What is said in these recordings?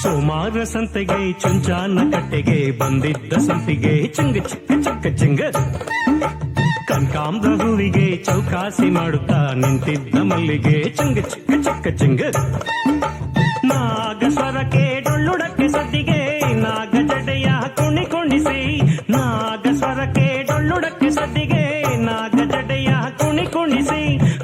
ಸೋಮಾರ ಸಂತೆಗೆ ಚುಂಚಾನ ಕಟ್ಟೆಗೆ ಬಂದಿದ್ದ ಸಂತಿಗೆ ಚಿಂಗ ಚಿಕ್ಕ ಚಿಕ್ಕ ಚಿಂಗ ಕನಕಾಂಬರ ಹೂವಿಗೆ ಚೌಕಾಸಿ ಮಾಡುತ್ತಾ ನಿಂತಿದ್ದ ಮಲ್ಲಿಗೆ ಚಿಂಗ ಚಿಕ್ಕ ಚಿಕ್ಕ ಚಿಂಗ ನಾಗಸ್ವರಕ್ಕೆ ಡೊಳ್ಳುಡಕ್ಕೆ ಸದ್ದಿಗೆ ನಾಗ ಜಡೆಯ ಕುಣಿಸಿ ನಾಗಸ್ವರಕ್ಕೆ ಡೊಳ್ಳುಡಕ್ಕೆ ಸದ್ದಿಗೆ ನಾಗ ಜಡೆಯ ಕುಣಿಸಿ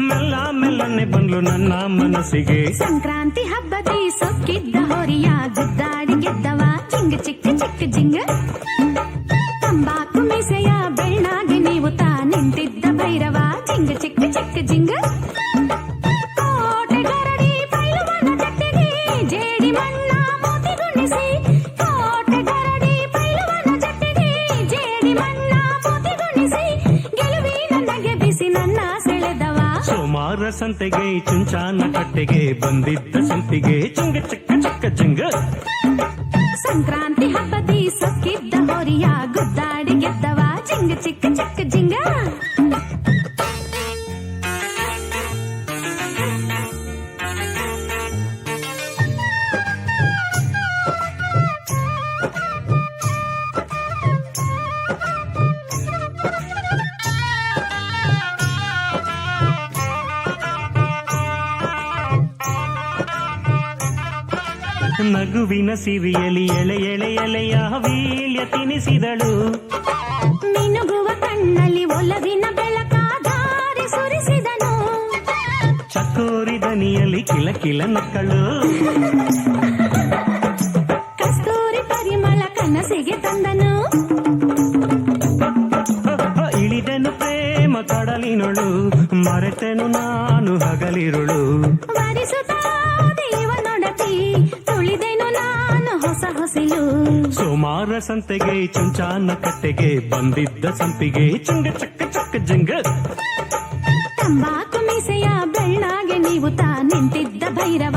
ಮೆಲ್ಲ ಮೆಲ್ಲನೆ ಬಂದ್ಲು ನನ್ನ ಮನಸ್ಸಿಗೆ. ಸಂಕ್ರಾಂತಿ ಹಬ್ಬದಿ ಸೊಕ್ಕಿದ್ದ ಹೊರಿಯ ಗುದ್ದಾಡಿ ಗೆದ್ದವ ಚಿಂಗ ಚಿಕ್ಕ ಚಿಕ್ಕ ಜಿಂಗ ತಂಬಾಕು ಮೀಸೆಯ ಬೆಳ್ಳಾಗಿ ನೀವು ತಾ ನಿಂತಿದ್ದ ಭೈರವ ಚಿಂಗ ಚಿಕ್ಕ ಚಿಕ್ಕ ಜಿಂಗ ಕೋಟೆಗರಡಿ ಪೈಲುವನ ಜಟ್ಟಿಗೆ ಜೇಡಿ ಮಣ್ಣ ಮೋತಿಗುಣಿಸಿ ಕೋಟೆಗರಡಿ ಪೈಲುವನ ಜಟ್ಟಿಗೆ ಜೇಡಿ ಮಣ್ಣ ಮೋತಿಗುಣಿಸಿ ಗೆಲುವಿನ ನಗೆ ಬಿಸಿ ನನ್ನ ಸೆಳೆದವ. ಸೋಮಾರ ಸಂತೆಗೆ ಚುಂಚಾನ ಕಟ್ಟೆಗೆ ಬಂದಿದ್ದ ಸಂತಿಗೆ ಚಿಂಗ ಚಿಕ್ಕ ಚಿಕ್ಕ ಚಿಂಗ ಸಂಕ್ರಾಂತಿ ಹಬ್ಬದಿ ಸೊಕ್ಕಿದ್ದ ಹೊರಿಯ ಗುದ್ದಾಡಿ ಗೆದ್ದವ ಚಿಂಗ ಚಿಕ್ಕ ಚಿಕ್ಕ ಜಿಂಗ. ನಗುವಿನ ಸಿರಿಯಲಿ ಎಳೆ ಎಳೆ ಎಳೆಯ ವೀಳ್ಯ ತಿನಿಸಿದಳು ಮಿನುಗುವ ಕಣ್ಣಲ್ಲಿ ಒಲವಿನ ಬೆಳಕ ಧಾರೆ ಸುರಿಸಿದನು ಚಕೋರಿ ದನಿಯಲ್ಲಿ ಕಿಲ ಕಿಲ ನಕ್ಕಳು ಕಸ್ತೂರಿ ಪರಿಮಳ ಕನಸಿಗೆ ತಂದನು ಇಳಿದನು ಪ್ರೇಮ ಕಡಲಿನೊಳು ಮರೆತೆನು ನಾನು ಹಗಲಿರುಳು ವರಿಸುತ್ತಾ ದೇವನೊಡತಿ ತುಳಿದೆನು ನಾನು ಹೊಸ ಹೊಸಿಲು. ಸೋಮಾರ ಸಂತೆಗೆ ಚುಂಚಾನ ಕಟ್ಟೆಗೆ ಬಂದಿದ್ದ ಸಂಪಿಗೆ ಚಿಂಗ ಚಕ್ಕ ಚಕ್ಕ ಜಿಂಗ ತಂಬಾಕು ಮೀಸೆಯ ಬೆಳ್ಳಾಗೆ ನೀವು ತಾ ನಿಂತಿದ್ದ ಭೈರವ